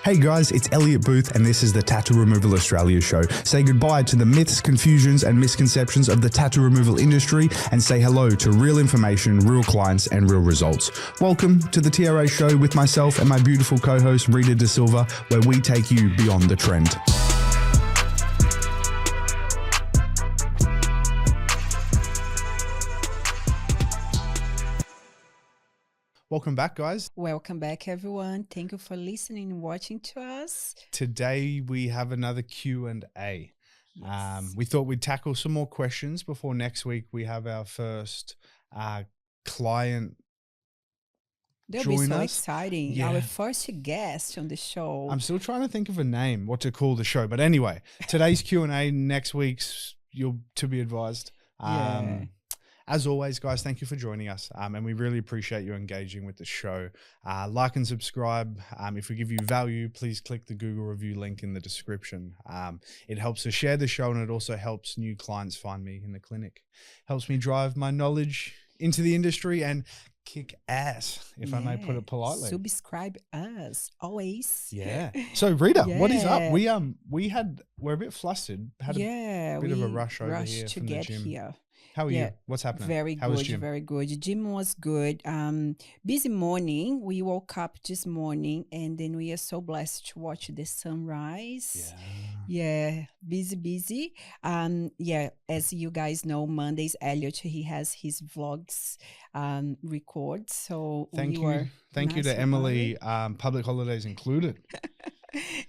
Hey guys, it's Elliot Booth and this is the Tattoo Removal Australia show. Say goodbye to the myths, confusions and misconceptions of the tattoo removal industry and say hello to real information, real clients and real results. Welcome to the TRA show with myself and my beautiful co-host Rita Da Silva, where we take you beyond the trend. Welcome back, guys. Welcome back, everyone. Thank you for listening and watching to us. Today we have another Q&A. Yes. We thought we'd tackle some more questions before next week we have our first client That'll join be so us. exciting. Yeah. Our first guest on the show. I'm still trying to think of a name, what to call the show. But anyway, today's Q&A, next week's you'll to be advised. Yeah. As always, guys, thank you for joining us. And we really appreciate you engaging with the show. Like and subscribe. If we give you value, please click the Google review link in the description. It helps us share the show and it also helps new clients find me in the clinic. Helps me drive my knowledge into the industry and kick ass, if I may put it politely. Subscribe us always. Yeah. So Rita, what is up? Yeah. We're a bit flustered. Had a bit of a rush over here to from the get gym. here. How are you? What's happening? Very How was good, gym? very good. Gym was good. Busy morning. We woke up this morning and then we are so blessed to watch the sunrise. Yeah, busy. As you guys know, Mondays, Elliot, he has his vlogs record. So Thank you to Emily, public holidays included.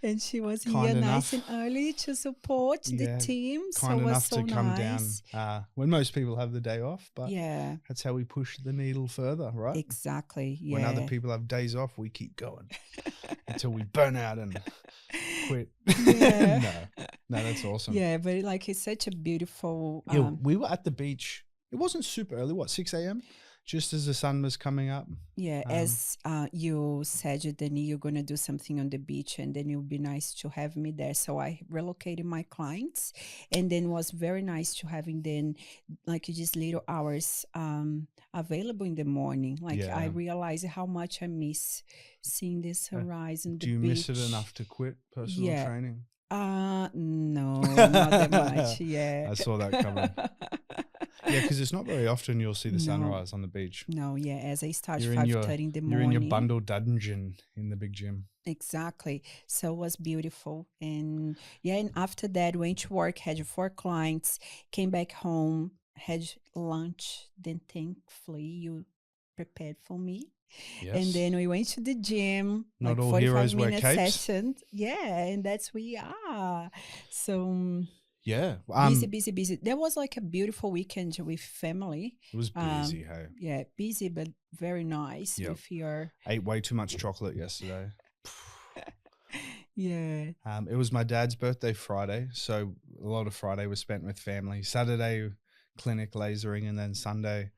And she was Kind here enough. nice and early to support the team. Kind so enough so to come nice. down when most people have the day off, but Yeah, that's how we push the needle further, right? exactly. Yeah. When other people have days off, we keep going until we burn out and quit. Yeah. No, that's awesome. Yeah, but it's such a beautiful. We were at the beach. It wasn't super early. What, 6 a.m.? Just as the sun was coming up. Yeah, as you said, Dani, you're going to do something on the beach and then it would be nice to have me there. So I relocated my clients and then was very nice to having then just little hours available in the morning. I realized how much I miss seeing the sunrise and the beach. Do you miss it enough to quit personal training? No, not that much. Yeah. I saw that coming. Yeah, because it's not very often you'll see the sunrise on the beach. No, yeah. As I start 5:30 in the morning. You're in your bundle dungeon in the big gym. Exactly. So it was beautiful. And and after that, went to work, had 4 clients, came back home, had lunch. Then thankfully you prepared for me. Yes. And then we went to the gym. Not all heroes wear capes. Session. Yeah, and that's we are. So yeah. Busy. There was a beautiful weekend with family. It was busy, hey? Yeah, busy, but very nice. Yep. With your... Ate way too much chocolate yesterday. Yeah. It was my dad's birthday Friday, so a lot of Friday was spent with family. Saturday, clinic lasering, and then Sunday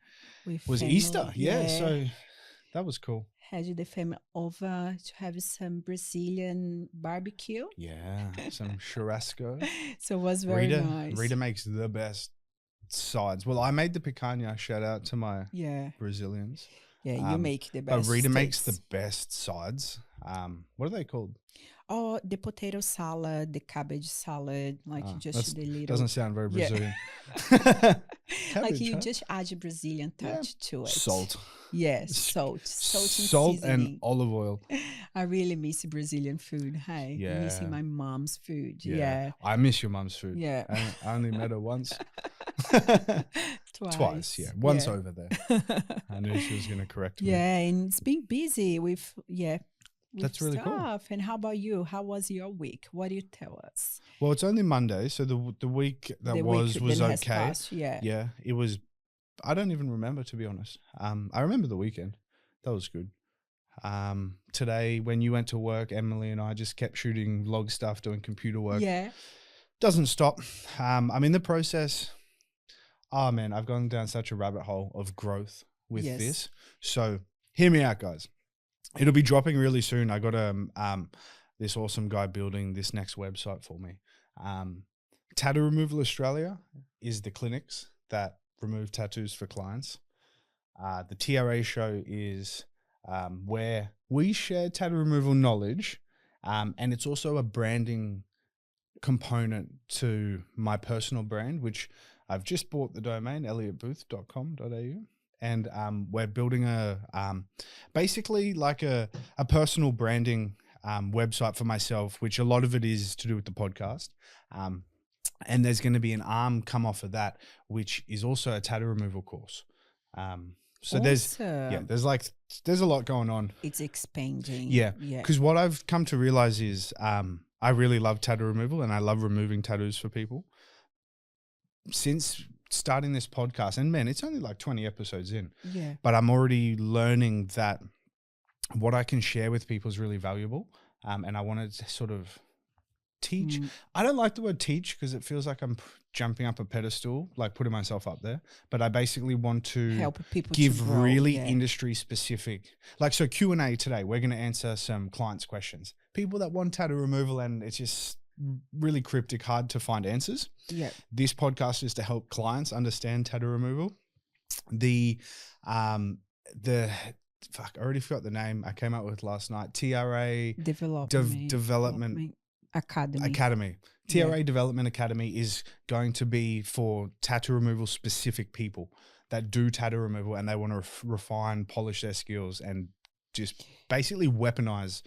was family. Easter. Yeah, so that was cool. Had the family over to have some Brazilian barbecue. Yeah, some churrasco. So it was very nice. Rita makes the best sides. Well, I made the picanha. Shout out to my Brazilians. Yeah, you make the best. But Rita makes the best sides. What are they called? Oh, the potato salad, the cabbage salad, just the little. Doesn't sound very Brazilian. Cabbage, you just add a Brazilian touch to it. Salt. Yes, salt and olive oil. I really miss Brazilian food. Hey, missing my mom's food. Yeah. I miss your mom's food. Yeah. I only met her once. Twice, yeah. Once over there. I knew she was going to correct me. Yeah, and it's been busy with that's really cool. And how about you? How was your week? What do you tell us? Well, it's only Monday, so the week that was okay. Passed, yeah, it was. I don't even remember, to be honest. I remember the weekend. That was good. Today, when you went to work, Emily and I just kept shooting vlog stuff, doing computer work. Yeah, doesn't stop. I'm in the process. Oh man, I've gone down such a rabbit hole of growth with this. So hear me out, guys. It'll be dropping really soon. I got this awesome guy building this next website for me. Tattoo Removal Australia is the clinics that remove tattoos for clients. The TRA show is where we share tattoo removal knowledge And it's also a branding component to my personal brand, which I've just bought the domain elliotbooth.com.au. And we're building basically like a personal branding website for myself, which a lot of it is to do with the podcast. And there's going to be an arm come off of that, which is also a tattoo removal course. So there's a lot going on. It's expanding. Yeah. Because what I've come to realize is I really love tattoo removal and I love removing tattoos for people. Since starting this podcast, and man, it's only like 20 episodes in, but I'm already learning that what I can share with people is really valuable. And I wanted to sort of teach. I don't like the word teach because it feels like I'm jumping up a pedestal, like putting myself up there. But I basically want to help people give to grow, really industry specific, like, so Q&A today, we're going to answer some clients' questions, people that want tattoo removal, and it's just really cryptic, hard to find answers. Yeah. This podcast is to help clients understand tattoo removal. I already forgot the name I came up with last night. TRA Development Academy. TRA Development Academy is going to be for tattoo removal specific people that do tattoo removal and they want to refine, polish their skills and just basically weaponize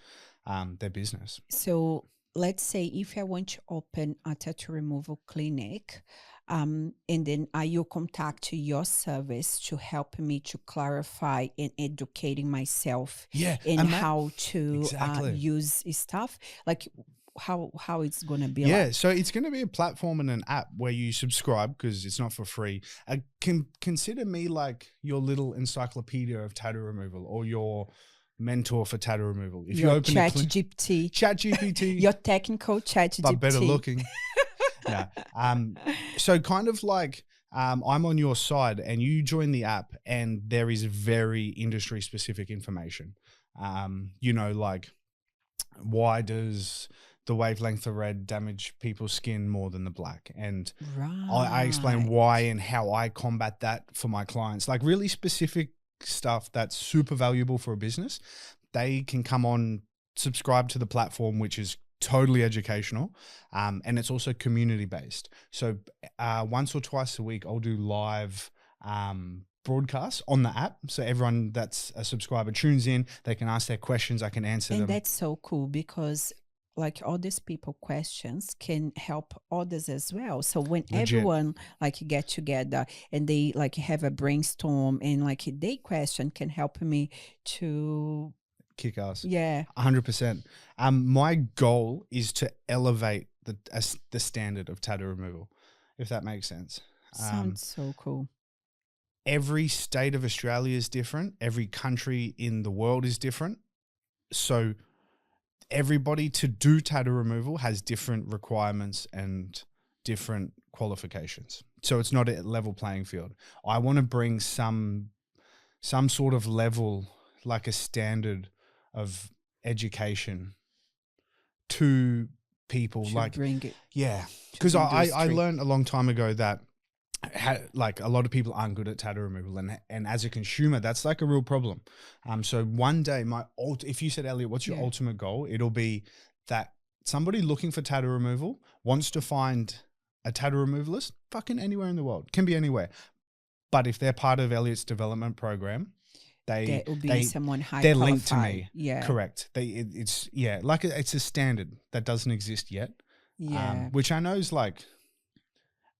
their business. So let's say if I want to open a tattoo removal clinic, and then I will contact your service to help me to clarify and educating myself in how to use stuff, like how it's going to be. So it's going to be a platform and an app where you subscribe because it's not for free. Consider me like your little encyclopedia of tattoo removal or your mentor for tattoo removal. If you open ChatGPT, your technical ChatGPT, but better looking. So kind of like I'm on your side and you join the app and there is very industry specific information. Like why does the wavelength of red damage people's skin more than the black? And I explain why and how I combat that for my clients, like really specific stuff that's super valuable for a business. They can come on, subscribe to the platform, which is totally educational. And it's also community based. So once or twice a week, I'll do live broadcasts on the app. So everyone that's a subscriber tunes in, they can ask their questions, I can answer them. And that's so cool because like all these people questions can help others as well. So when everyone like get together and they like have a brainstorm and like they question can help me to kick ass. 100%. My goal is to elevate the standard of tattoo removal, if that makes sense. Sounds so cool. Every state of Australia is different. Every country in the world is different. So everybody to do tattoo removal has different requirements and different qualifications. So it's not a level playing field. I want to bring some sort of level, like a standard of education to people. Bring it. Because I learned a long time ago that like a lot of people aren't good at tattoo removal, and as a consumer that's like a real problem. So one day if you said, Elliot, what's your ultimate goal? It'll be that somebody looking for tattoo removal wants to find a tattoo removalist fucking anywhere in the world, can be anywhere, but if they're part of Elliot's development program, that will be someone high they're qualified. Linked to me. Correct. It's a standard that doesn't exist yet. Which I know is like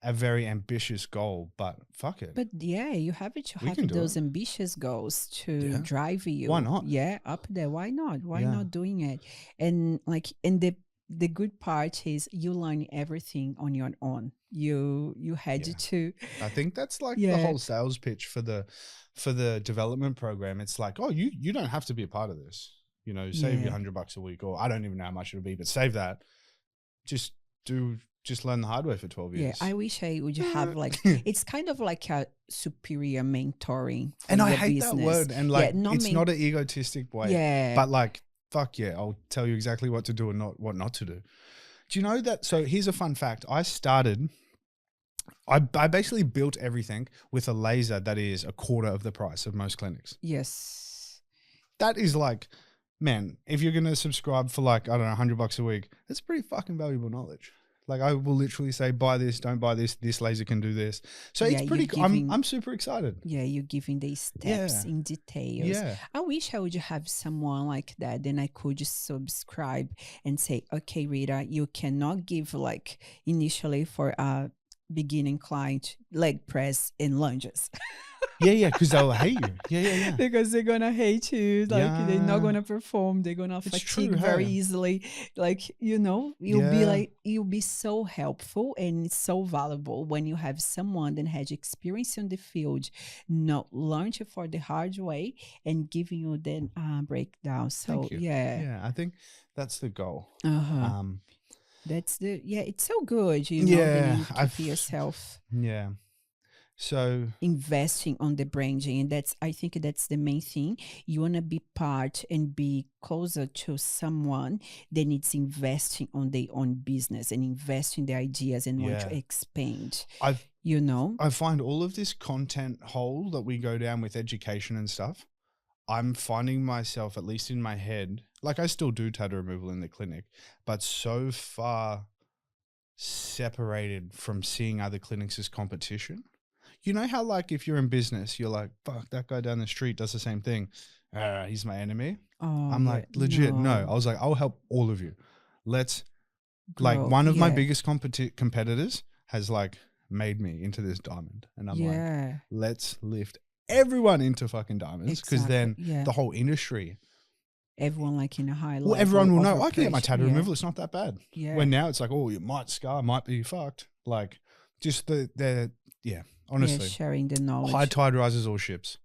a very ambitious goal, but fuck it. But you have to have those ambitious goals to drive you. Why not? Up there. Why not? Why not doing it? And like, and the good part is you learn everything on your own. You had to. I think that's like the whole sales pitch for the development program. It's like, oh, you don't have to be a part of this. Save your $100 a week, or I don't even know how much it'll be, but save that. Just learn the hard way for 12 years. I wish I would have like, it's kind of like a superior mentoring. And I hate that word. And like, it's not an egotistic way, but like, fuck yeah, I'll tell you exactly what to do and what not to do. Do you know that? So here's a fun fact. I basically built everything with a laser that is a quarter of the price of most clinics. Yes. That is like man, if you're gonna subscribe for like, I don't know, $100 a week, that's pretty fucking valuable knowledge. Like I will literally say, buy this, don't buy this. This laser can do this. So Yeah, it's you're pretty. giving I'm super excited. Yeah, you're giving the steps Yeah, in details. yeah, I wish I would have someone like that. Then I could just subscribe and say, okay, Rita, you cannot give like initially for a beginning client leg press and lunges. yeah. Because they'll hate you. Yeah. Because they're gonna hate you, like they're not Yeah, gonna perform, they're gonna it's fatigue true. very Hey, easily, like yeah, you'll be so helpful and so valuable when you have someone that has experience in the field, not learned it for the hard way and giving you then breakdown. So thank you. yeah. Yeah, I think that's the goal. Uh-huh. Um, That's the yeah, it's so good, then yeah, you keep yourself yeah. So investing on the branding, and that's I think that's the main thing. You want to be part and be closer to someone that needs investing on their own business and invest in their ideas and want yeah, to expand, I've you know. I find all of this content hole that we go down with education and stuff, I'm finding myself, at least in my head, like I still do tattoo removal in the clinic, but so far separated from seeing other clinics as competition. You know how, like, if you're in business, you're like, fuck, that guy down the street does the same thing. He's my enemy. Oh I'm yeah, like, legit, no. I no, was like, I'll help all of you. Let's, like, grow, one of my yeah, biggest competitors has, like, made me into this diamond. And I'm like, yeah, let's lift everyone into fucking diamonds, because exactly, then yeah. the whole industry, Everyone like in a high well, level everyone will of know I can get my oppression. tattoo Yeah, removal. It's not that bad. yeah, When now it's like, oh, you might scar, might be fucked. Like, just yeah, yeah. honestly, Sharing the high knowledge tide rises all ships.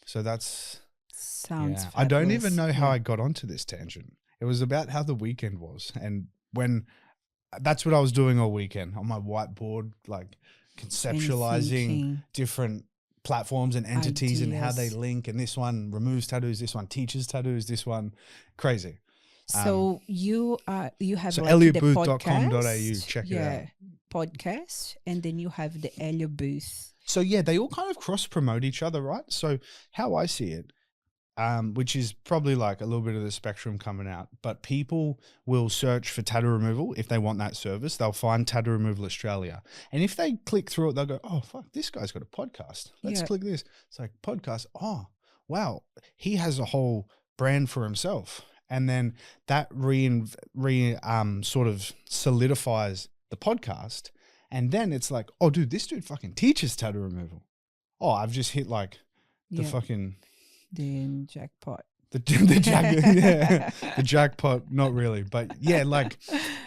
So that's, sounds yeah. I don't even fabulous. know how Yeah, I got onto this tangent. It was about how the weekend was. And when that's what I was doing all weekend on my whiteboard, like and conceptualizing thinking different platforms and entities and how they ideas. link. And this one removes tattoos, this one teaches tattoos, this one crazy. So you have So like the elliotbooth.com.au, podcast, check it out. yeah, podcast, and then you have the Elliot booth. So yeah, they all kind of cross promote each other, right? So how I see it, which is probably like a little bit of the spectrum coming out, but people will search for tattoo removal if they want that service. They'll find Tattoo Removal Australia, and if they click through it, they'll go, "Oh fuck, this guy's got a podcast. Let's Yeah, click this." It's like podcast. Oh wow, he has a whole brand for himself, and then that sort of solidifies the podcast, and then it's like, "Oh dude, this dude fucking teaches tattoo removal. Oh, I've just hit like the yeah, fucking." the jackpot. Yeah, the jackpot, not really, but yeah, like,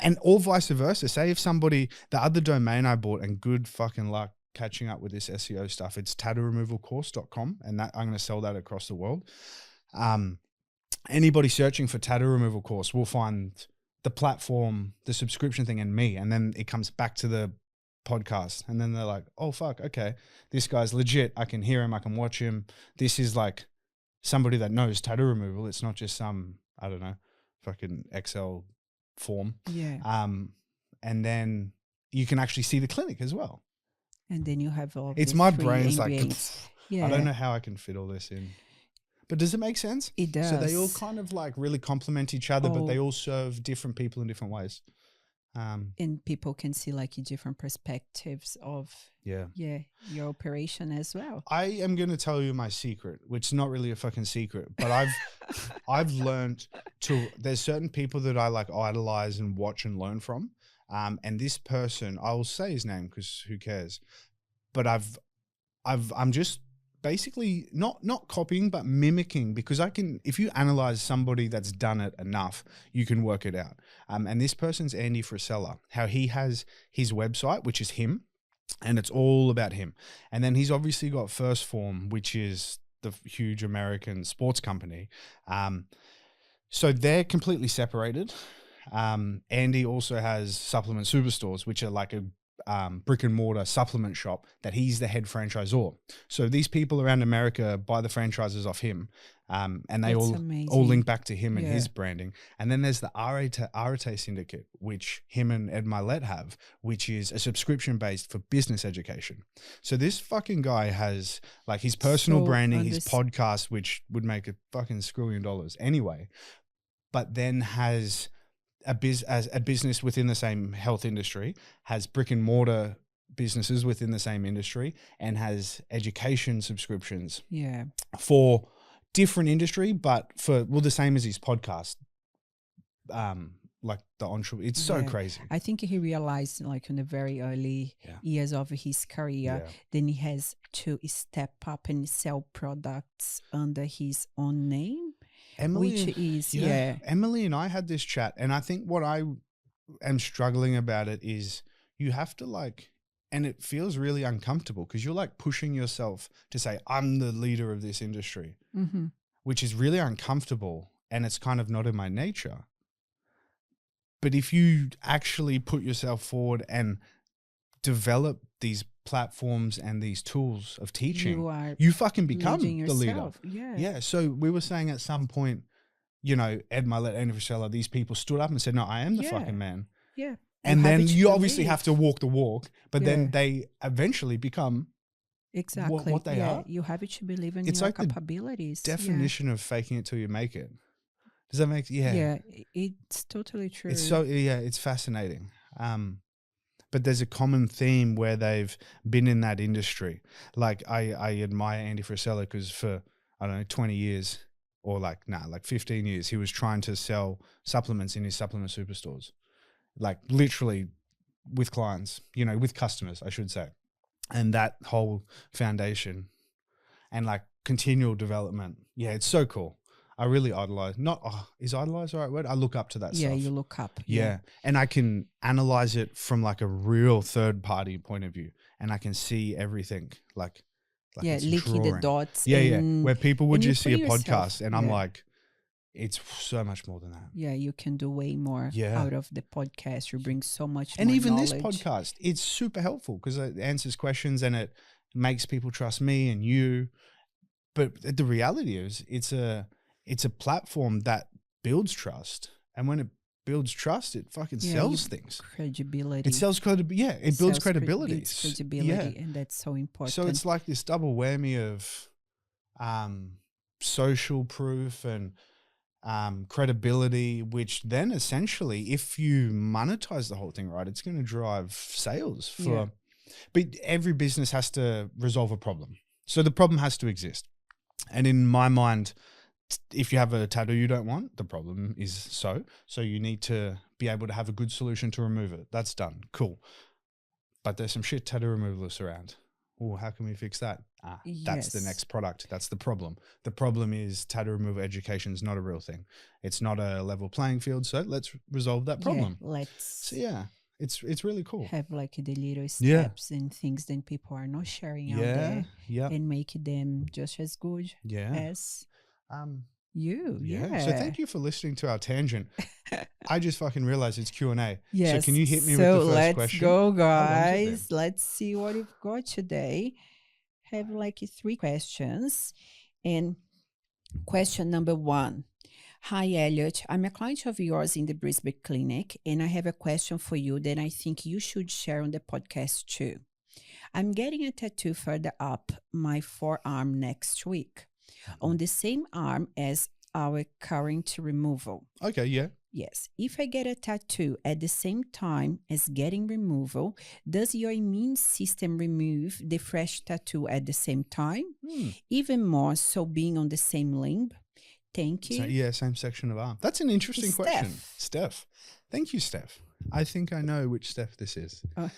and all vice versa. Say if somebody, the other domain I bought, and good fucking luck catching up with this SEO stuff, it's tattooremovalcourse.com, and that I'm going to sell that across the world. Anybody searching for tattoo removal course will find the platform, the subscription thing, and me, and then it comes back to the podcast, and then they're like, oh fuck, okay, this guy's legit. I can hear him, I can watch him. This is like somebody that knows tattoo removal. It's not just some, I don't know, fucking Excel form. Yeah, And then you can actually see the clinic as well. and then you have all It's the my three brain's like, ingredients. I don't Yeah, know how I can fit all this in. But does it make sense? it So they all does. kind of like really complement each other, but they Oh, all serve different people in different ways. and people can see like different perspectives of Yeah. your operation as well. I am going to tell you my secret, which is not really a fucking secret, but I've learned there's certain people that I like idolize and watch and learn from. And this person, I will say his name because who cares? But I'm just basically not copying, but mimicking, because if you analyze somebody that's done it enough, you can work it out. And this person's Andy Frisella, how he has his website, which is him, and it's all about him. And then he's obviously got First Form, which is the huge American sports company. So they're completely separated. Andy also has Supplement Superstores, which are like brick and mortar supplement shop that he's the head franchisor. So these people around America buy the franchises off him, and they That's all amazing. link back to him and Yeah. his branding. And then there's the Arete Syndicate, which him and Ed Milet have, which is a subscription based for business education. So this fucking guy has like his personal So branding, on his this- podcast, which would make a fucking screwing dollars anyway, but then has a business within the same health industry, has brick and mortar businesses within the same industry, and has education subscriptions Yeah. for different industry, but for the same as his podcast. Like the onshore, it's so Yeah. crazy. I think he realized, like in the very early Yeah. years of his career, Yeah. then he has to step up and sell products under his own name, Emily, which is Emily and I had this chat, and I think what I am struggling about it is you have to like, and it feels really uncomfortable because you're like pushing yourself to say, I'm the leader of this industry, Mm-hmm. which is really uncomfortable, and it's kind of not in my nature. But if you actually put yourself forward and develop these platforms and these tools of teaching, You are you fucking become leading the leader. yourself. Yeah. Yeah. So we were saying at some point, you know, Ed Milet, Andy Frisella, these people stood up and said, no, I am the Yeah. fucking man. Yeah. And have then it to you obviously believe. have to walk the walk, but Yeah. then they eventually become Exactly. what they are. You have to believe in It's your like the capabilities. definition of faking it till you make it. Does that make Yeah. It's totally true. It's so it's fascinating. But there's a common theme where they've been in that industry. Like I admire Andy Frisella because for I don't know 20 years or like 15 years he was trying to sell supplements in his supplement superstores, like literally with clients, you know, with customers, I should say, and that whole foundation and like continual development. Yeah, it's so cool. I really idolize. Is idolize the right word? I look up to that Yeah, stuff. you look up. Yeah. And I can analyze it from like a real third party point of view. And I can see everything like it's licking the drawing. dots. Yeah, and, where people would and you just see a put yourself- podcast and I'm yeah. like, it's so much more than that. Yeah, you can do way more Yeah. out of the podcast. You bring so much And more even knowledge. this podcast, it's super helpful because it answers questions and it makes people trust me and you. But the reality is it's a platform that builds trust. And when it builds trust, it fucking sells things. Credibility. It sells credibility. Yeah, it builds credibility. Builds credibility, and that's so important. So it's like this double whammy of social proof and credibility, which then essentially, if you monetize the whole thing right, it's going to drive sales for. Yeah. But every business has to resolve a problem, so the problem has to exist. And in my mind, if you have a tattoo you don't want, the problem is so you need to be able to have a good solution to remove it. That's done. Cool. But there's some shit tattoo removalists around. Oh, how can we fix that? That's the Yes. next product. That's the problem. The problem is tattoo removal education is not a real thing. It's not a level playing field. So let's resolve that problem. Yeah, let's So yeah, it's really cool. have like the little Yeah. steps and things that people are not sharing out Yeah, there yeah, and make them just as good yeah. as Um, you. yeah. So thank you for listening to our tangent. I just fucking realized it's Q&A. Yes. So can you hit me So with the first let's question? go, How long's it been? guys. Let's see what we've got today. Have like 3 questions. And question number 1. Hi, Elliot. I'm a client of yours in the Brisbane Clinic, and I have a question for you that I think you should share on the podcast too. I'm getting a tattoo further up my forearm next week on the same arm as our current removal. Okay, yeah. Yes. If I get a tattoo at the same time as getting removal, does your immune system remove the fresh tattoo at the same time? Even more so being on the same limb? Thank you. So, yeah, same section of arm. That's an interesting question. Steph. Thank you, Steph. I think I know which Steph this is. Oh.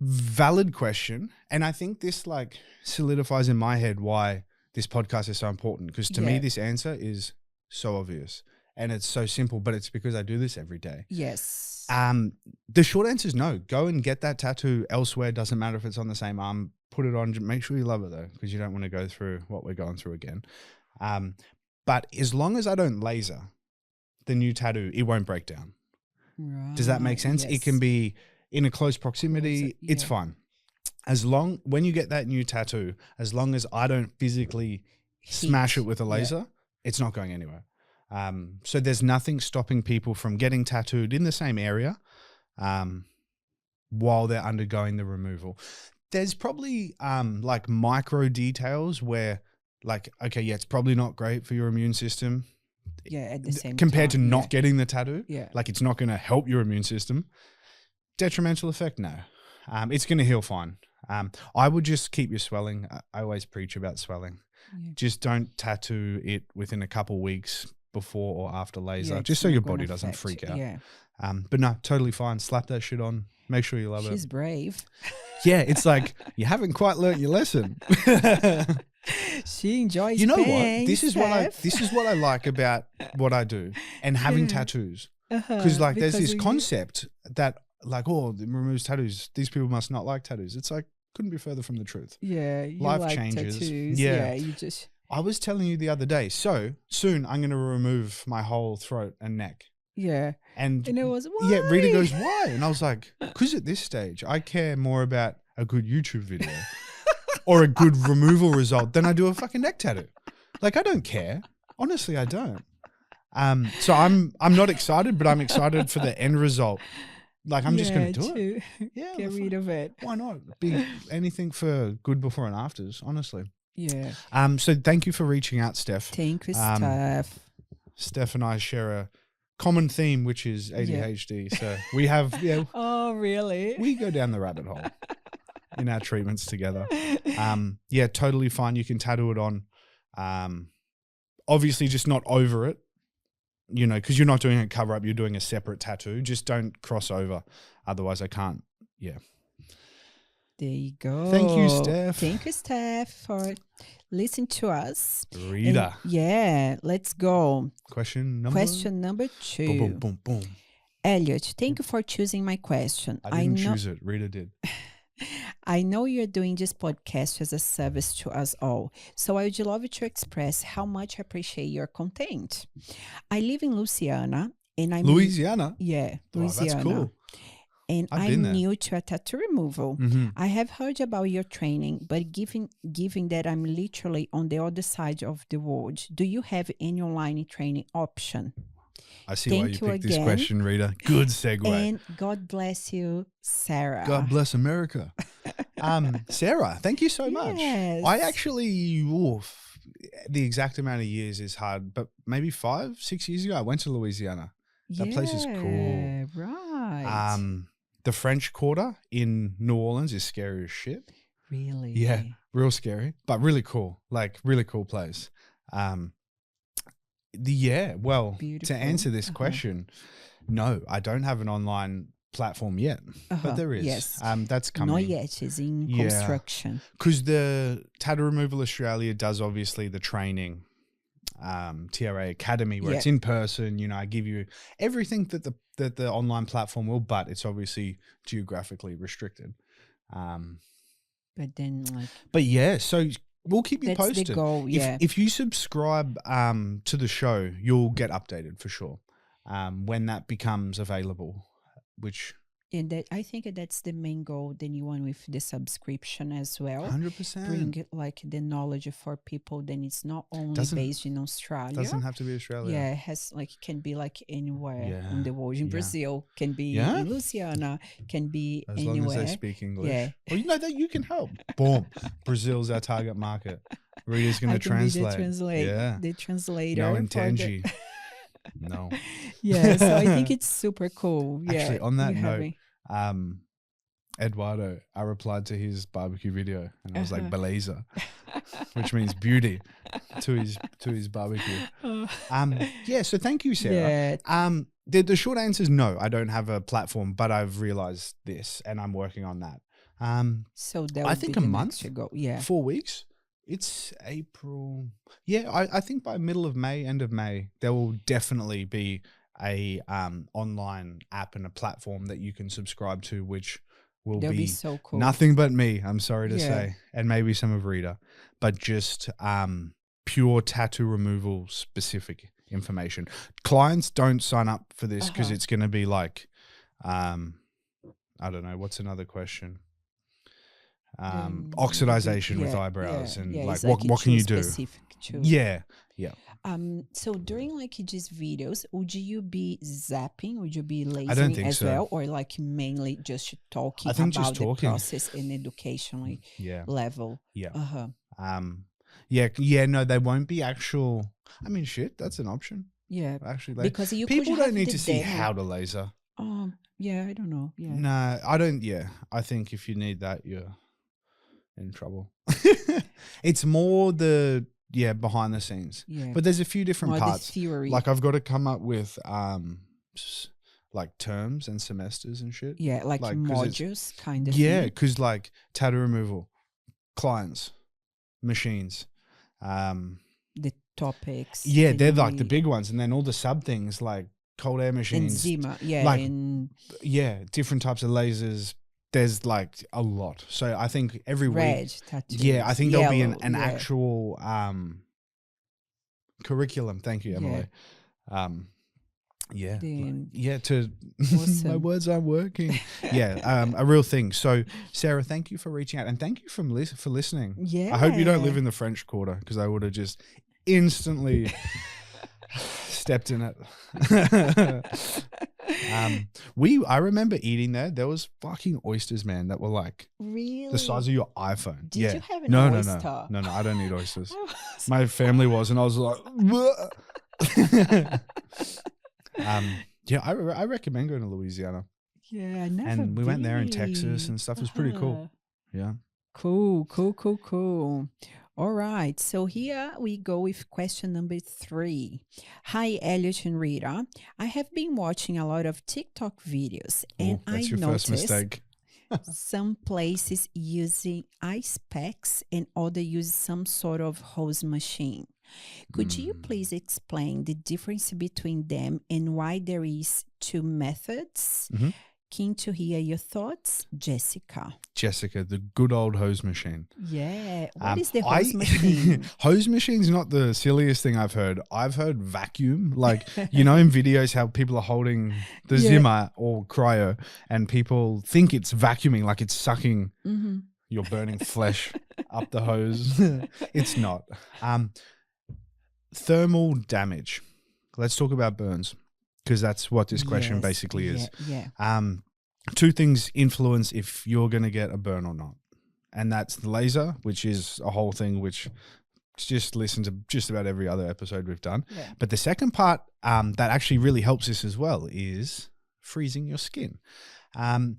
Valid question. And I think this like solidifies in my head why this podcast is so important. Because to me, this answer is so obvious and it's so simple, but it's because I do this every day. Yes. The short answer is no. Go and get that tattoo elsewhere. Doesn't matter if it's on the same arm. Put it on. Make sure you love it though, because you don't want to go through what we're going through again. But as long as I don't laser the new tattoo, it won't break down. Right. Does that make sense? Yes. It can be in a close proximity, it's yeah. fine. When you get that new tattoo, as long as I don't physically smash it Heat. with a Yeah. laser, it's not going anywhere. So there's nothing stopping people from getting tattooed in the same area while they're undergoing the removal. There's probably like micro details where like, okay, yeah, it's probably not great for your immune system. Yeah, at the same compared to time, not getting the tattoo. Yeah. Like it's not going to help your immune system. Detrimental effect, no. It's going to heal fine. I would just keep your swelling. I always preach about swelling. Yeah. Just don't tattoo it within a couple weeks before or after laser, Yeah, just it's so not your gonna body doesn't affect. freak out. Yeah. But no, totally fine. Slap that shit on. Make sure you love She's it. brave. Yeah, it's like you haven't quite learnt your lesson. She enjoys You know pain, what? This is what Steph. I like about what I do and having Yeah. tattoos. Uh-huh, Because like there's because this of you. concept that like, oh, it removes tattoos. These people must not like tattoos. It's like couldn't be further from the truth. Yeah, you Life like changes. tattoos. Yeah. You just I was telling you the other day, so soon I'm going to remove my whole throat and neck. And it was yeah, Rita why? goes, why? And I was like, because at this stage, I care more about a good YouTube video or a good removal result than I do a fucking neck tattoo. Like, I don't care. Honestly, I don't. So I'm not excited, but I'm excited for the end result. Like, I'm just going to do it. Yeah. Get rid of it. Why not? Be anything for good before and afters, honestly. Yeah. So thank you for reaching out, Steph. Thank you, Steph. Steph and I share a common theme, which is ADHD. So we have, Oh, really? we go down the rabbit hole in our treatments together. Yeah, totally fine. You can tattoo it on. Obviously just not over it, you know, because you're not doing a cover up, you're doing a separate tattoo. Just don't cross over. Otherwise I can't. Yeah. There you go. Thank you, Steph. Thank you, Steph, for listening to us. Rita. And yeah, let's go. Question number 2. Boom, boom, boom, boom. Elliot, thank you for choosing my question. I didn't choose it. Rita did. I know you're doing this podcast as a service to us all, so I would love to express how much I appreciate your content. I live in Louisiana, and I'm Louisiana? Yeah, Oh, Louisiana. that's cool. And I've been I'm there. new to a tattoo removal. Mm-hmm. I have heard about your training, but given that I'm literally on the other side of the world, do you have any online training option? I see why you Thank you picked this again. question, Rita. Good segue. And God bless you, Sarah. God bless America. Sarah, thank you so much. Yes. I actually, the exact amount of years is hard, but maybe 5-6 years ago, I went to Louisiana. That place is cool. Right. The French Quarter in New Orleans is scary as shit. Really? Yeah, real scary, but really cool. Like, really cool place. Well, Beautiful. to answer this question, no, I don't have an online platform yet, but there is. Yes. That's coming. Not yet. It's in construction. Because the Tattoo Removal Australia does obviously the training, TRA Academy, where it's in person. You know, I give you everything that the online platform will, but it's obviously geographically restricted. But then, but yeah, so we'll keep you that's posted. the goal. Yeah. If you subscribe to the show, you'll get updated for sure when that becomes available. And that I think that's the main goal, the new one with the subscription as well. 100%. Bring like the knowledge for people. Then it's not only based in Australia. Doesn't have to be Australia. Yeah, it has can be like anywhere in the world. In Brazil, can be in Louisiana, can be as anywhere. long as they speak English. Yeah. Well, you know that you can help. Boom. Brazil's our target market. Rita's going to translate. Yeah. The translator. No intenji. No. Yeah, so I think it's super cool. Yeah. Actually, on that note, Eduardo, I replied to his barbecue video and I was like, Beleza, which means beauty to his barbecue. Yeah, so thank you, Sarah. Yeah. The short answer is no, I don't have a platform, but I've realized this and I'm working on that. So that I think a month to go. Yeah. 4 weeks. It's April. Yeah, I think by middle of May, end of May, there will definitely be a online app and a platform that you can subscribe to, which will be so cool. Nothing but me, I'm sorry to say, and maybe some of Rita, but just pure tattoo removal specific information. Clients don't sign up for this because it's going to be like I don't know. What's another question? Then Oxidization with eyebrows and yeah, like it's like what can too you do? specific too. Yeah. Yeah. So during like these videos, would you be zapping? Would you be I don't lasering think as so. well, or like mainly just talking I think about just the talking. process and educational Yeah. level? Yeah. Uh-huh. Yeah, no, they won't be actual. I mean, shit, that's an option. Yeah, Actually, because you could people don't have need the to see demo. how to laser. Yeah, I don't know. Yeah. No, I don't. Yeah, I think if you need that, you're in trouble. It's more the behind the scenes. Yeah. But there's a few different More parts. the theory. Like I've got to come up with like terms and semesters and shit. Yeah, like 'cause modules kind of yeah, thing. because like tattoo removal, clients, machines, The topics. yeah, they're like the anyway. big ones, and then all the sub things like cold air machines, Enzima, yeah, like and different types of lasers. There's like a lot. So I think every red week, tattoos. yeah, I think there'll be yellow, an yeah. actual curriculum. Thank you, Emily. Yeah, to Awesome. my words aren't working. A real thing. So Sarah, thank you for reaching out, and thank you for listening. Yeah. I hope you don't live in the French Quarter, because I would have just instantly stepped in it. I remember eating there. There was fucking oysters, man, that were like really the size of your iPhone. Did you have an no, oyster? No, I don't eat oysters. My family was, and I was like, I recommend going to Louisiana. Yeah, I never. And we went there in did. Texas and stuff. It was pretty cool. Yeah. Cool. All right, so here we go with question number 3. Hi, Elliot and Rita. I have been watching a lot of TikTok videos, and I that's your noticed first mistake. some places using ice packs and other use some sort of hose machine. Could you please explain the difference between them and why there is 2 methods? Mm-hmm. Keen to hear your thoughts, Jessica. Jessica, the good old hose machine. Yeah. What is the hose machine? Hose machine's not the silliest thing I've heard. I've heard vacuum. Like, you know, in videos how people are holding the Zimmer or cryo and people think it's vacuuming, like it's sucking your burning flesh up the hose. It's not. Thermal damage. Let's talk about burns, because that's what this question basically is. Yeah. 2 things influence if you're going to get a burn or not. And that's the laser, which is a whole thing, which just listen to just about every other episode we've done. Yeah. But the second part that actually really helps this as well is freezing your skin. I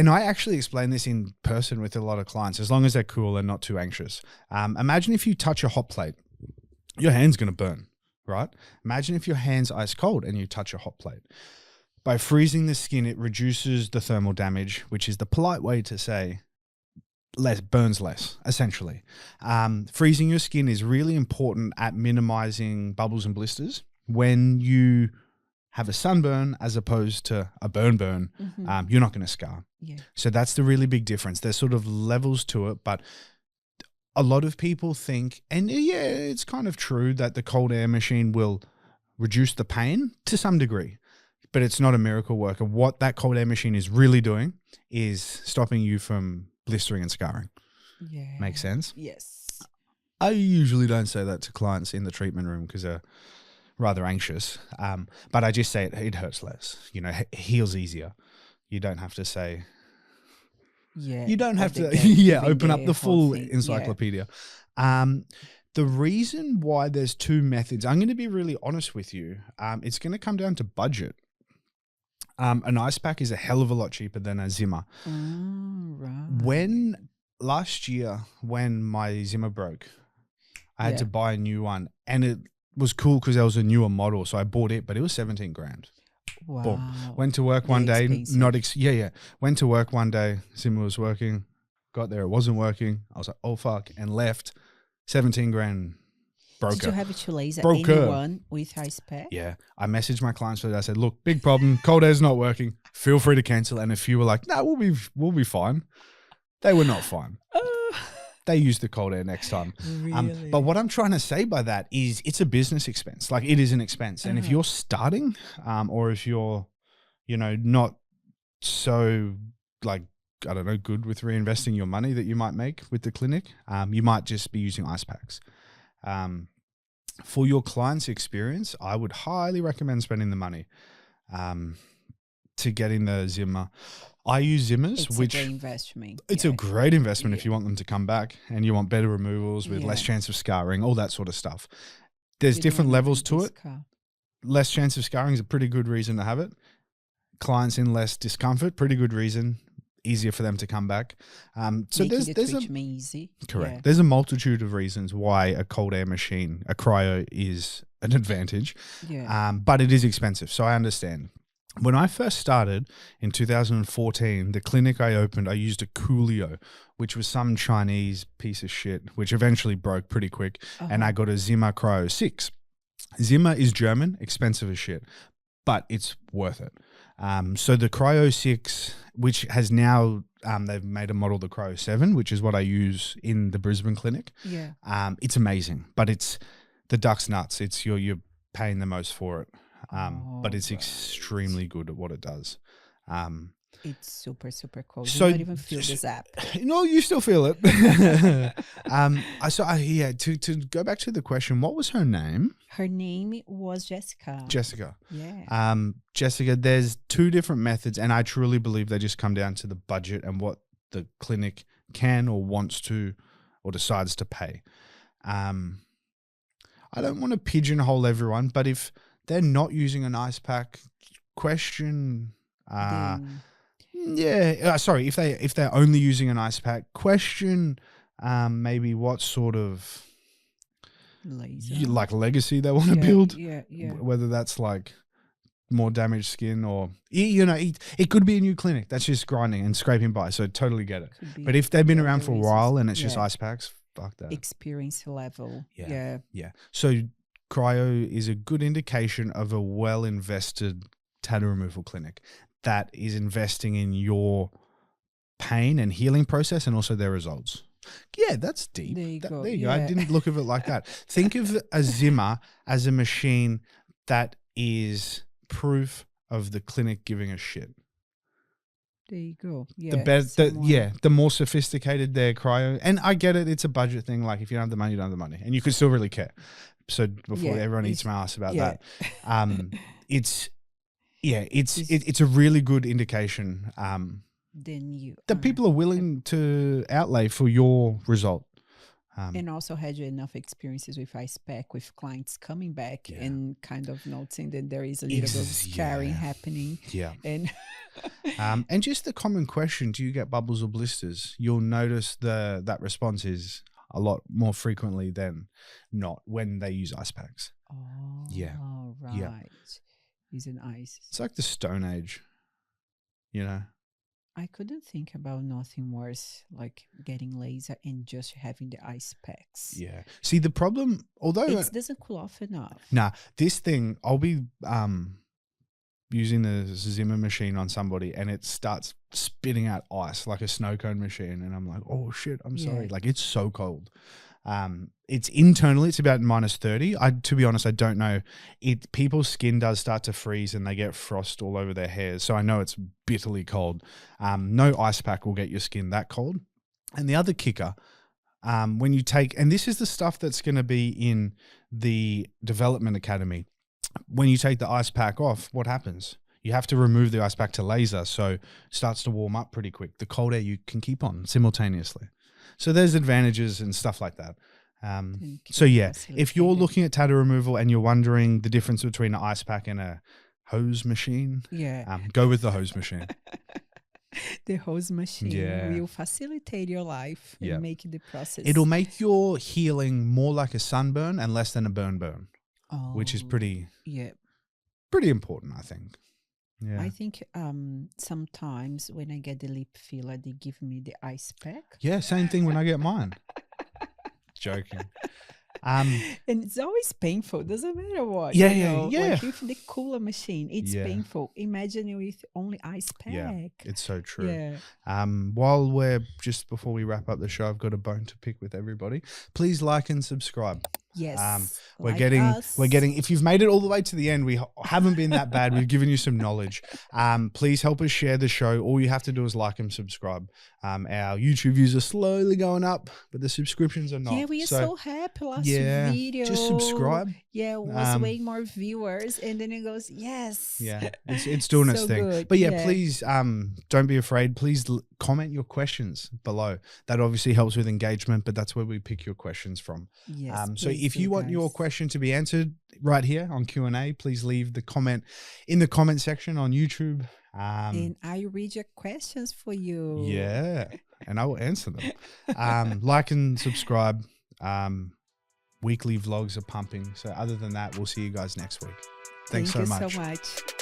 actually explain this in person with a lot of clients, as long as they're cool and not too anxious. Imagine if you touch a hot plate, your hand's going to burn. Right? Imagine if your hand's ice cold and you touch a hot plate. By freezing the skin, it reduces the thermal damage, which is the polite way to say burns less, essentially. Freezing your skin is really important at minimizing bubbles and blisters. When you have a sunburn as opposed to a burn, you're not going to scar. Yeah. So that's the really big difference. There's sort of levels to it, but a lot of people think, and yeah, it's kind of true, that the cold air machine will reduce the pain to some degree, but it's not a miracle worker. What that cold air machine is really doing is stopping you from blistering and scarring. Yeah. Makes sense? Yes. I usually don't say that to clients in the treatment room because they're rather anxious, but I just say it hurts less, it heals easier. You don't have to say... Yeah, you don't have to open up the full encyclopedia. The reason why there's 2 methods, I'm going to be really honest with you. It's going to come down to budget. An ice pack is a hell of a lot cheaper than a Zimmer. Right. Last year, when my Zimmer broke, I had to buy a new one, and it was cool because there was a newer model. So I bought it, but it was 17 grand. Wow. Boom. Went to work one day. Went to work one day. Zimmer was working. Got there. It wasn't working. I was like, oh, fuck. And left. 17 grand. Broker. Did you have to laser anyone with ice pack? Yeah. I messaged my clients for that. I said, look, big problem. Cold air's not working. Feel free to cancel. And a few were like, no, we'll be fine. They were not fine. They use the cold air next time. Really? But what I'm trying to say by that is it's a business expense. Like, it is an expense. And if you're starting, or if you're, not so like, I don't know, good with reinvesting your money that you might make with the clinic. You might just be using ice packs. For your client's experience, I would highly recommend spending the money to get in the Zimmer. I use Zimmers, It's which a great investment. it's Yeah. a great investment if Yeah. you want them to come back and you want better removals with less Yeah. chance of scarring, all that sort of stuff. There's You don't different wanna levels to it. re-discard. Less chance of scarring is a pretty good reason to have it. Clients in less discomfort, pretty good reason. Easier for them to come back. So Making the there's a treatment easy. correct. Yeah. There's a multitude of reasons why a cold air machine, a cryo, is an advantage. Yeah. But it is expensive, so I understand. When I first started in 2014, the clinic I opened, I used a Coolio, which was some Chinese piece of shit, which eventually broke pretty quick, and I got a Zimmer Cryo 6. Zimmer is German, expensive as shit, but it's worth it. So the Cryo 6, which has now, they've made a model, the Cryo 7, which is what I use in the Brisbane clinic. Yeah. It's amazing, but it's the duck's nuts. It's you're paying the most for it. But it's Right. extremely good at what it does. It's super, super cold. So You don't even feel the zap. No, you still feel it. To go back to the question, what was her name? Her name was Jessica. Jessica. Yeah. Jessica, there's two different methods, and I truly believe they just come down to the budget and what the clinic can or wants to or decides to pay. I don't want to pigeonhole everyone, but if they're not using an ice pack, question. Then Sorry. If they're only using an ice pack, question. Maybe what sort of laser. like legacy they want to build. Yeah. Whether that's like more damaged skin or it could be a new clinic that's just grinding and scraping by. So totally get it. But if they've been around for a while and it's just ice packs, fuck that. Experience level. Yeah. So cryo is a good indication of a well invested tattoo removal clinic that is investing in your pain and healing process and also their results. Yeah, that's deep. There you go. There you go. I didn't look at it like that. Think of a Zimmer as a machine that is proof of the clinic giving a shit. There you go. Yeah. The more sophisticated their cryo, and I get it. It's a budget thing. Like if you don't have the money, you don't have the money, and you could still really care. So before everyone eats my ass about that, it's a really good indication that people are willing to outlay for your result. And also had enough experiences with ice pack with clients coming back and kind of noticing that there is a little bit of scarring happening. Yeah. And and just the common question, do you get bubbles or blisters? You'll notice that response is a lot more frequently than not when they use ice packs. Oh, right. Yeah. Using ice. It's like the Stone Age, I couldn't think about nothing worse like getting laser and just having the ice packs. Yeah. See, the problem, although it doesn't cool off enough. Nah, this thing, I'll be using the Zimmer machine on somebody and it starts spitting out ice like a snow cone machine. And I'm like, oh shit, I'm sorry. Like it's so cold. It's internally, it's about -30. To be honest, I don't know. People's skin does start to freeze and they get frost all over their hairs. So I know it's bitterly cold. No ice pack will get your skin that cold. And the other kicker, when you take, and this is the stuff that's going to be in the development academy. When you take the ice pack off, what happens? You have to remove the ice pack to laser. So it starts to warm up pretty quick. The cold air you can keep on simultaneously. So there's advantages and stuff like that. If you're looking at tattoo removal and you're wondering the difference between an ice pack and a hose machine, go with the hose machine. The hose machine will facilitate your life and make the process. It'll make your healing more like a sunburn and less than a burn, which is pretty important, I think. Yeah. I think sometimes when I get the lip filler, they give me the ice pack. Yeah, same thing when I get mine. Joking. And it's always painful. Doesn't matter what. Yeah. Like with the cooler machine, it's painful. Imagine with only ice pack. Yeah, it's so true. Yeah. Before we wrap up the show, I've got a bone to pick with everybody. Please like and subscribe. Yes. We're Like getting, us. if you've made it all the way to the end, we haven't been that bad. We've given you some knowledge. Please help us share the show. All you have to do is like and subscribe. Our YouTube views are slowly going up, but the subscriptions are not. Yeah, we are so happy last yeah, video. just subscribe. Yeah, it was way more viewers. And then it goes, yes. Yeah, it's doing its So thing. good. But yeah, Yeah. please don't be afraid. Please comment your questions below. That obviously helps with engagement, but that's where we pick your questions from. Yes, so please if do, you want your guys. question to be answered right here on Q&A, please leave the comment in the comment section on YouTube. And I read your questions for you. Yeah, and I will answer them. Like and subscribe. Weekly vlogs are pumping. So other than that, we'll see you guys next week. Thanks so much. Thank you so much.